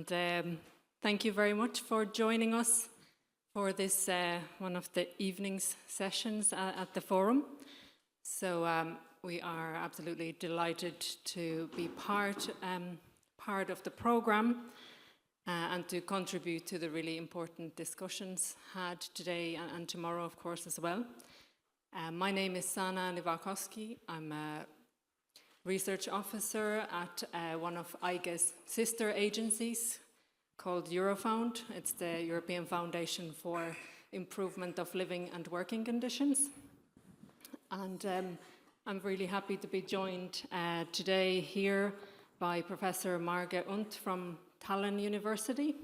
and thank you very much for joining us for this one of the evening's sessions at the forum. So we are absolutely delighted to be part of the program and to contribute to the really important discussions had today and tomorrow, of course, as well. My name is Sana Livakovsky. I'm a research officer at one of EIGE's sister agencies called Eurofound. It's the European Foundation for Improvement of Living and Working Conditions. And I'm really happy to be joined today here by Professor Marge Unt from Tallinn University.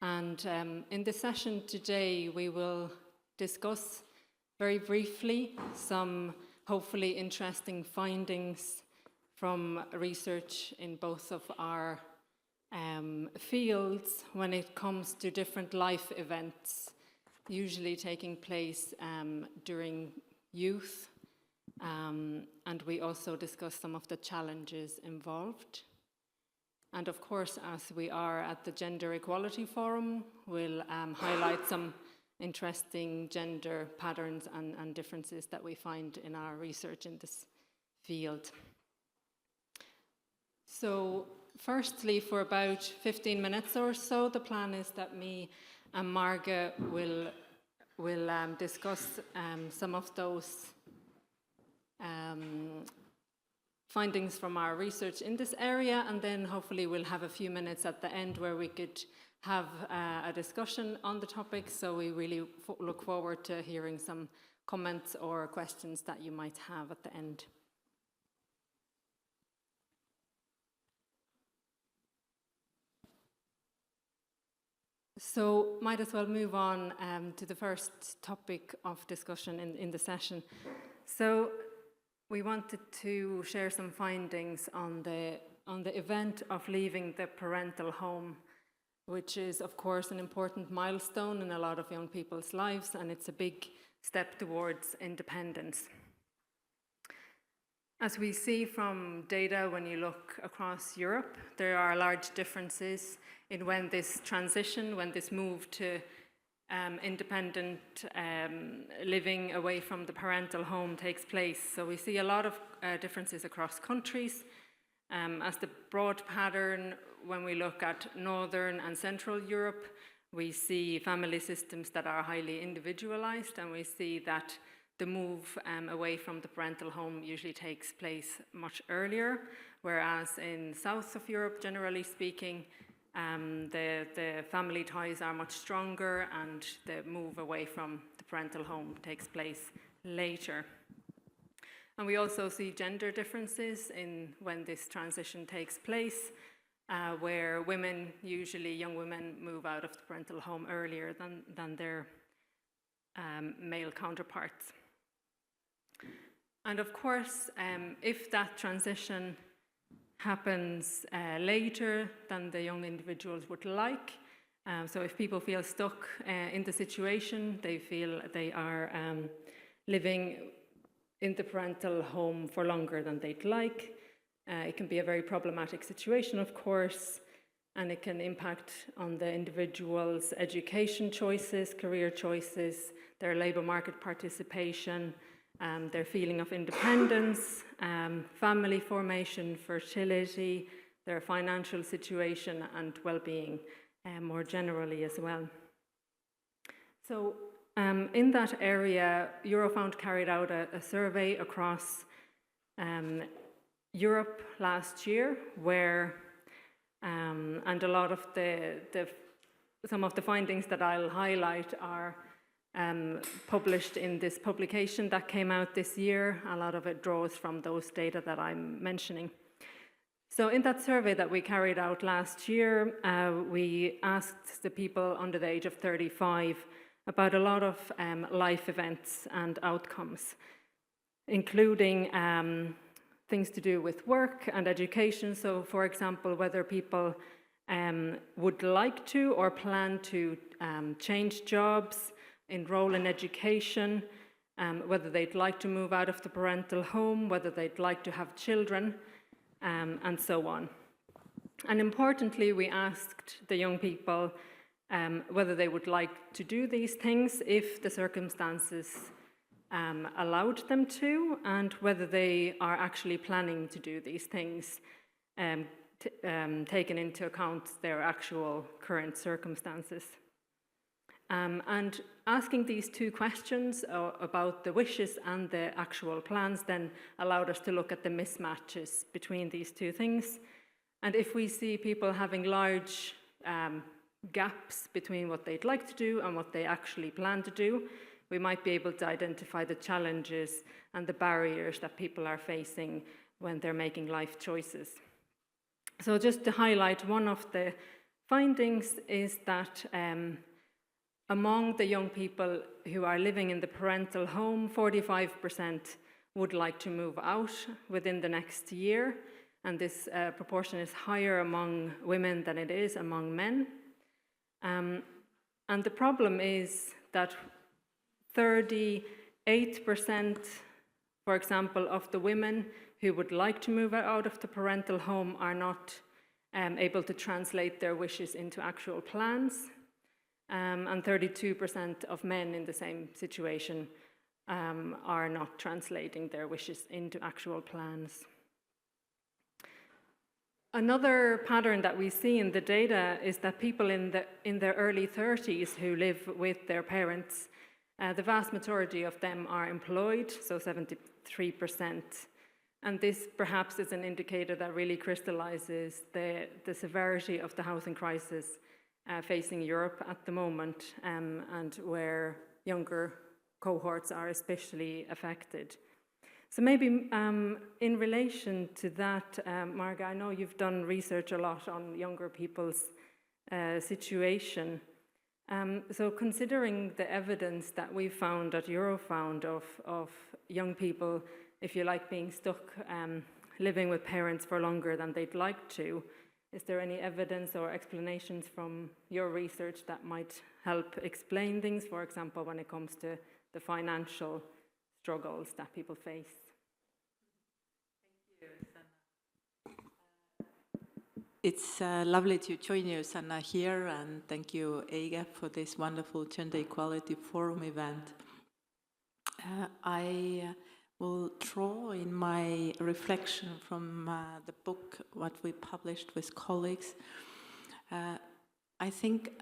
And in the session today, we will discuss very briefly some hopefully interesting findings from research in both of our fields when it comes to different life events, usually taking place during youth. And we also discuss some of the challenges involved. And of course, as we are at the Gender Equality Forum, we'll highlight some interesting gender patterns and differences that we find in our research in this field. So firstly, for about 15 minutes or so, the plan is that me and Marge will discuss some of those findings from our research in this area, and then hopefully we'll have a few minutes at the end where we could have a discussion on the topic. So we really look forward to hearing some comments or questions that you might have at the end. So might as well move on to the first topic of discussion in the session. So we wanted to share some findings on the event of leaving the parental home, which is, of course, an important milestone in a lot of young people's lives, and it's a big step towards independence. As we see from data when you look across Europe, there are large differences in when this transition, when this move to independent living away from the parental home takes place. So we see a lot of differences across countries. As the broad pattern, when we look at Northern and Central Europe, we see family systems that are highly individualized, and we see that the move away from the parental home usually takes place much earlier, whereas in South of Europe, generally speaking, the family ties are much stronger and the move away from the parental home takes place later. And we also see gender differences in when this transition takes place, where women, usually young women, move out of the parental home earlier than their male counterparts. And of course, if that transition happens later than the young individuals would like, so if people feel stuck in the situation, they feel they are living in the parental home for longer than they'd like. It can be a very problematic situation, of course, and it can impact on the individual's education choices, career choices, their labour market participation, their feeling of independence, family formation, fertility, their financial situation, and well-being more generally as well. So in that area, Eurofound carried out a survey across Europe last year, where and a lot of some of the findings that I'll highlight are published in this publication that came out this year. A lot of it draws from those data that I'm mentioning. So in that survey that we carried out last year, we asked the people under the age of 35 about a lot of life events and outcomes, including things to do with work and education. So, for example, whether people would like to or plan to change jobs, enroll in education, whether they'd like to move out of the parental home, whether they'd like to have children, and so on. And importantly, we asked the young people whether they would like to do these things if the circumstances allowed them to, and whether they are actually planning to do these things, taking into account their actual current circumstances. And asking these two questions about the wishes and the actual plans then allowed us to look at the mismatches between these two things. And if we see people having large gaps between what they'd like to do and what they actually plan to do, we might be able to identify the challenges and the barriers that people are facing when they're making life choices. So just to highlight, one of the findings is that among the young people who are living in the parental home, 45% would like to move out within the next year, and this proportion is higher among women than it is among men. And the problem is that 38%, for example, of the women who would like to move out of the parental home are not able to translate their wishes into actual plans. And 32% of men in the same situation are not translating their wishes into actual plans. Another pattern that we see in the data is that people in their early 30s who live with their parents, the vast majority of them are employed, so 73%. And this perhaps is an indicator that really crystallizes the severity of the housing crisis facing Europe at the moment, and where younger cohorts are especially affected. So maybe in relation to that, Marga, I know you've done research a lot on younger people's situation. So considering the evidence that we found at Eurofound of young people, if you like, being stuck living with parents for longer than they'd like to, is there any evidence or explanations from your research that might help explain things, for example, when it comes to the financial struggles that people face? Thank you, Sanna. It's lovely to join you, Sanna, here, and thank you, EIGE, for this wonderful Gender Equality Forum event. I will draw in my reflection from the book, what we published with colleagues. I think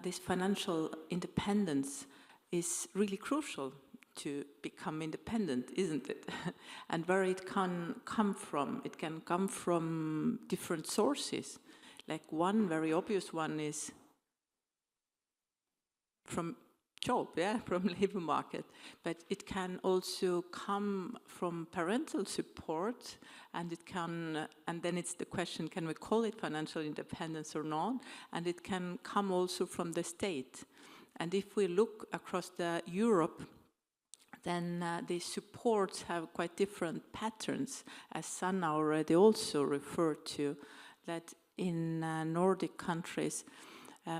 this financial independence is really crucial to become independent, isn't it? And where it can come from. It can come from different sources. Like one very obvious one is from job, from labor market, but it can also come from parental support, and it can, and then it's the question, can we call it financial independence or not? And it can come also from the state. And if we look across Europe, then these supports have quite different patterns, as Sanna already also referred to, that in Nordic countries,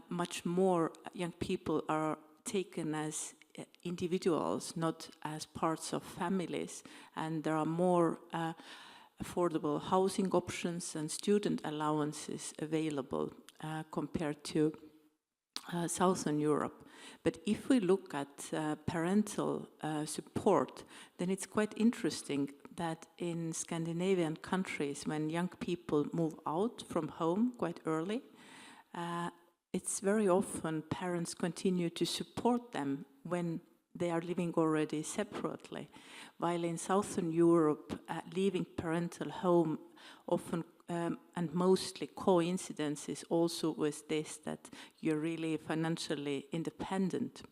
much more young people are taken as individuals, not as parts of families, and there are more affordable housing options and student allowances available compared to Southern Europe. But if we look at parental support, then it's quite interesting that in Scandinavian countries, when young people move out from home quite early, it's very often parents continue to support them when they are living already separately. While in Southern Europe, leaving parental home often and mostly coincidences also with this, that you're really financially independent.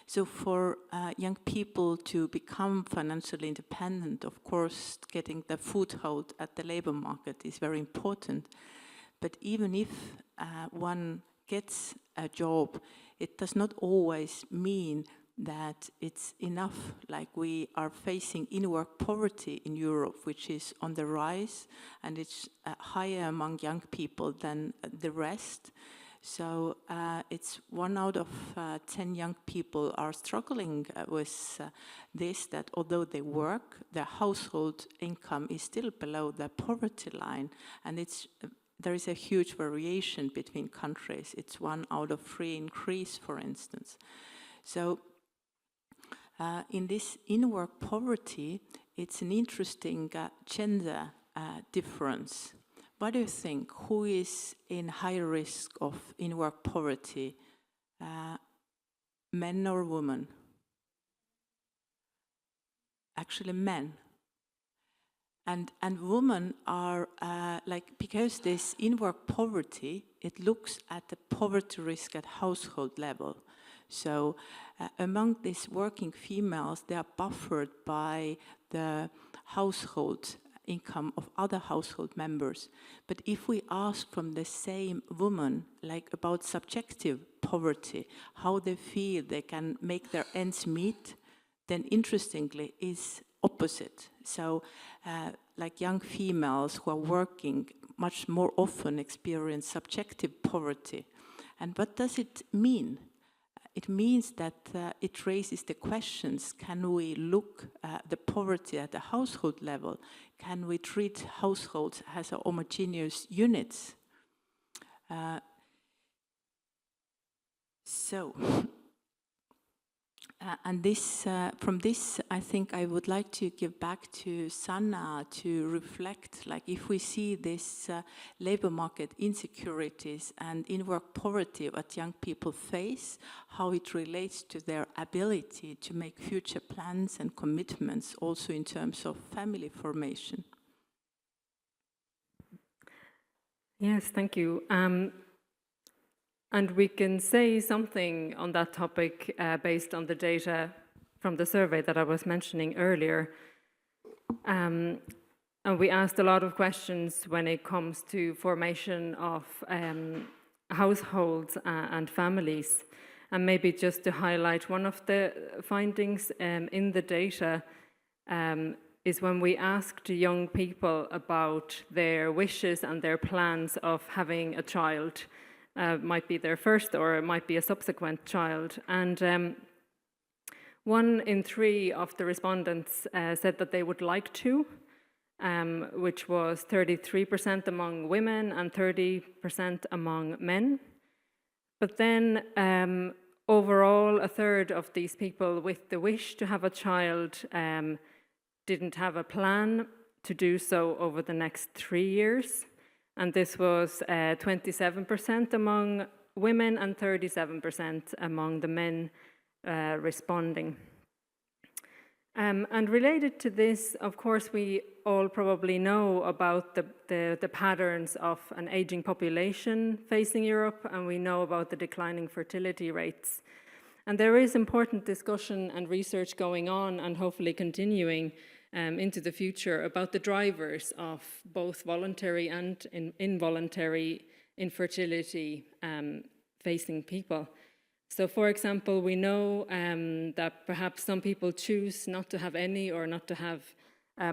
So for young people to become financially independent, of course, getting the foothold at the labor market is very important. But even if one gets a job, it does not always mean that it's enough. Like, we are facing in-work poverty in Europe, which is on the rise, and it's higher among young people than the rest. So it's 1 out of 10 young people are struggling with this, that although they work, their household income is still below the poverty line, and it's there is a huge variation between countries. It's 1 out of 3 increase, for instance. So in this in-work poverty, it's an interesting gender difference. What do you think? Who is in higher risk of in-work poverty, men or women? Actually, men. And women are, because this in-work poverty, it looks at the poverty risk at household level. So among these working females, they are buffered by the household income of other household members. But if we ask from the same woman, about subjective poverty, how they feel they can make their ends meet, then interestingly is opposite. So young females who are working much more often experience subjective poverty. And what does it mean? It means that it raises the questions, can we look at the poverty at the household level? Can we treat households as homogeneous units? And this, from this, I think I would like to give back to Sanna to reflect, if we see this labor market insecurities and in-work poverty that young people face, how it relates to their ability to make future plans and commitments, also in terms of family formation. Yes, thank you. And we can say something on that topic based on the data from the survey that I was mentioning earlier. And we asked a lot of questions when it comes to formation of households and families. And maybe just to highlight one of the findings in the data is when we asked young people about their wishes and their plans of having a child. Might be their first or it might be a subsequent child. And 1 in 3 of the respondents said that they would like to, which was 33% among women and 30% among men. But then overall, 1/3 of these people with the wish to have a child didn't have a plan to do so over the next 3 years. And this was 27% among women and 37% among the men responding. And related to this, of course, we all probably know about the patterns of an aging population facing Europe, and we know about the declining fertility rates. And there is important discussion and research going on, and hopefully continuing into the future, about the drivers of both voluntary and involuntary infertility facing people. So, for example, we know that perhaps some people choose not to have any or not to have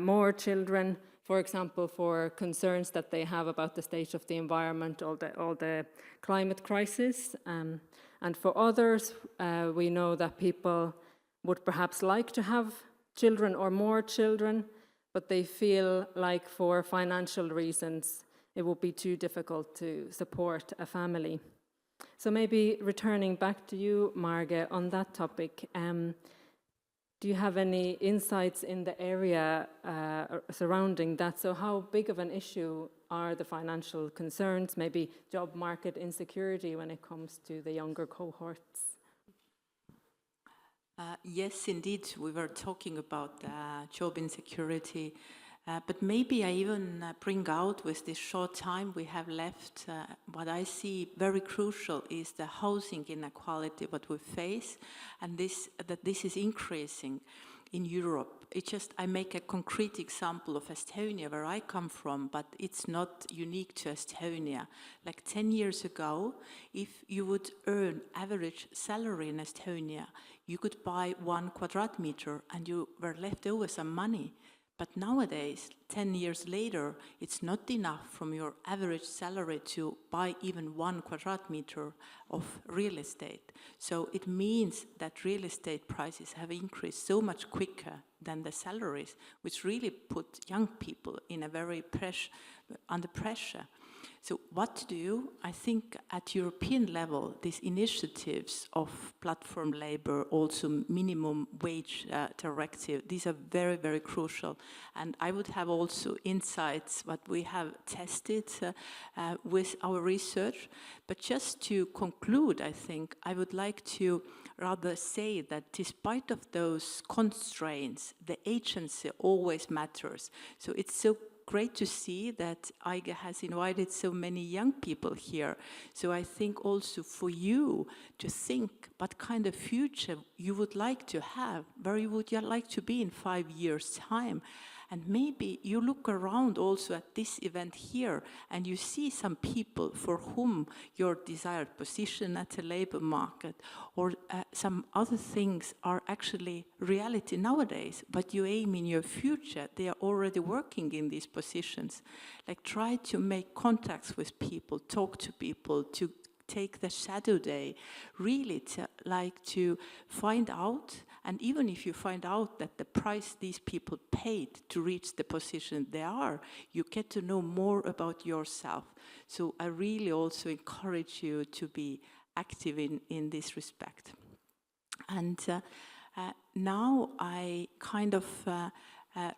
more children, for example, for concerns that they have about the state of the environment or the climate crisis. And for others, we know that people would perhaps like to have children or more children, but they feel like for financial reasons it would be too difficult to support a family. So maybe returning back to you, Marge, on that topic, do you have any insights in the area surrounding that? So how big of an issue are the financial concerns, maybe job market insecurity when it comes to the younger cohorts? Yes, indeed, we were talking about job insecurity, but maybe I even bring out with this short time we have left, what I see very crucial is the housing inequality what we face, and that this is increasing in Europe. I make a concrete example of Estonia, where I come from, but it's not unique to Estonia. Like 10 years ago, if you would earn average salary in Estonia, you could buy 1 square meter and you were left over some money. But nowadays, 10 years later, it's not enough from your average salary to buy even 1 square meter of real estate. So it means that real estate prices have increased so much quicker than the salaries, which really put young people in a very under pressure. So what to do? I think at European level, these initiatives of platform labor, also minimum wage directive, these are very, very crucial. And I would have also insights what we have tested with our research. But just to conclude, I think I would like to rather say that despite of those constraints, the agency always matters. So it's so great to see that EIGE has invited so many young people here. So I think also for you to think what kind of future you would like to have, where you would like to be in 5 years' time. And maybe you look around also at this event here and you see some people for whom your desired position at the labor market or some other things are actually reality nowadays, but you aim in your future, they are already working in these positions. Like try to make contacts with people, talk to people, to take the shadow day, really to find out, and even if you find out that the price these people paid to reach the position they are, you get to know more about yourself. So I really also encourage you to be active in this respect. And now I kind of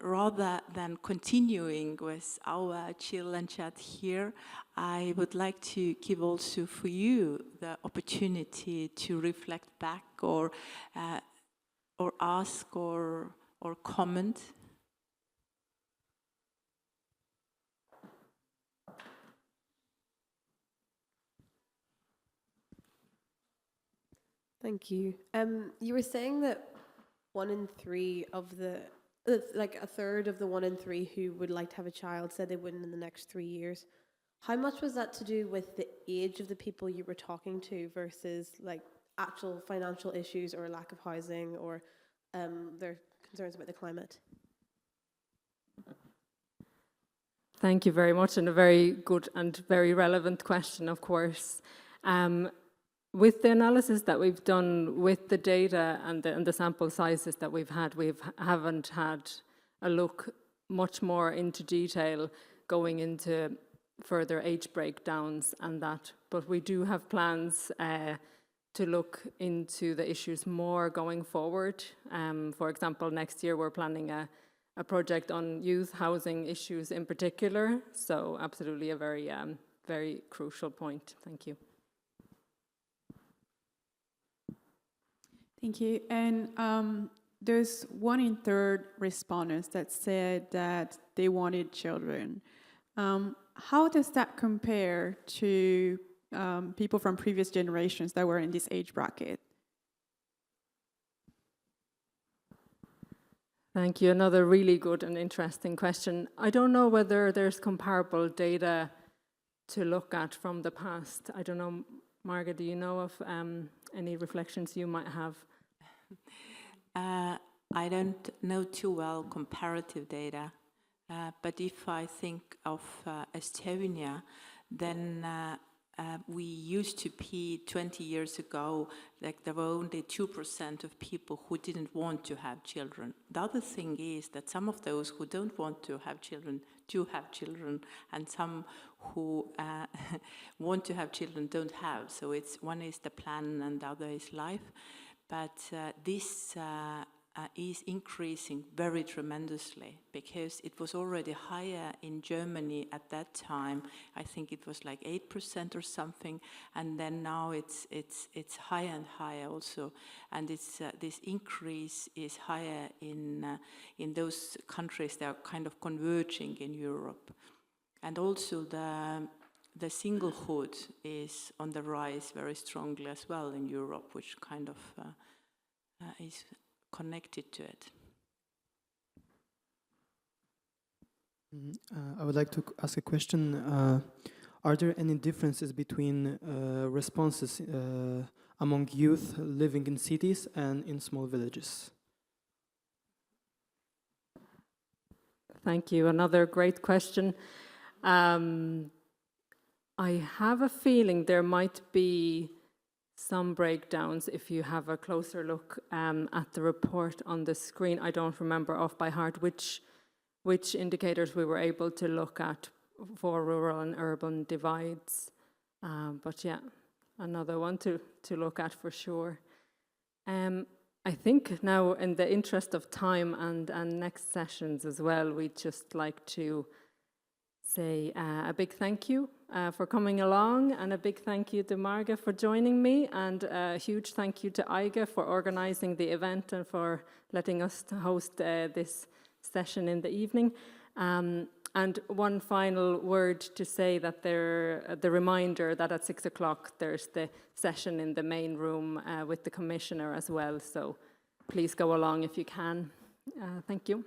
rather than continuing with our chill and chat here, I would like to give also for you the opportunity to reflect back or ask or comment. Thank you. You were saying that 1 in 3 of the, like a third of the 1 in 3 who would like to have a child said they wouldn't in the next 3 years. How much was that to do with the age of the people you were talking to versus like actual financial issues or lack of housing or their concerns about the climate? Thank you very much, and a very good and very relevant question, of course. With the analysis that we've done with the data and the sample sizes that we've had, we haven't had a look much more into detail going into further age breakdowns and that. But we do have plans to look into the issues more going forward. For example, next year we're planning a project on youth housing issues in particular. So absolutely a very, very crucial point. Thank you. Thank you. And there's 1 in 3 respondents that said that they wanted children. How does that compare to people from previous generations that were in this age bracket? Thank you. Another really good and interesting question. I don't know whether there's comparable data to look at from the past. I don't know, Marga, do you know of any reflections you might have? I don't know too well comparative data, but if I think of Estonia, then we used to be 20 years ago, like there were only 2% of people who didn't want to have children. The other thing is that some of those who don't want to have children do have children, and some who want to have children don't have. So it's one is the plan and the other is life. But this is increasing very tremendously because it was already higher in Germany at that time. I think it was like 8% or something, and then now it's higher and higher also. And it's this increase is higher in those countries that are kind of converging in Europe, and also the singlehood is on the rise very strongly as well in Europe, which kind of is connected to it. I would like to ask a question. Are there any differences between responses among youth living in cities and in small villages? Thank you. Another great question. I have a feeling there might be some breakdowns if you have a closer look at the report on the screen. I don't remember off by heart which indicators we were able to look at, for rural and urban divides. But yeah, another one to look at for sure. I think now, in the interest of time and next sessions as well, we'd just like to say a big thank you for coming along, and a big thank you to Marga for joining me, and a huge thank you to Aiga for organising the event and for letting us to host this session in the evening. And one final word to say that the reminder that at 6 o'clock there's the session in the main room with the Commissioner as well, so please go along if you can. Thank you.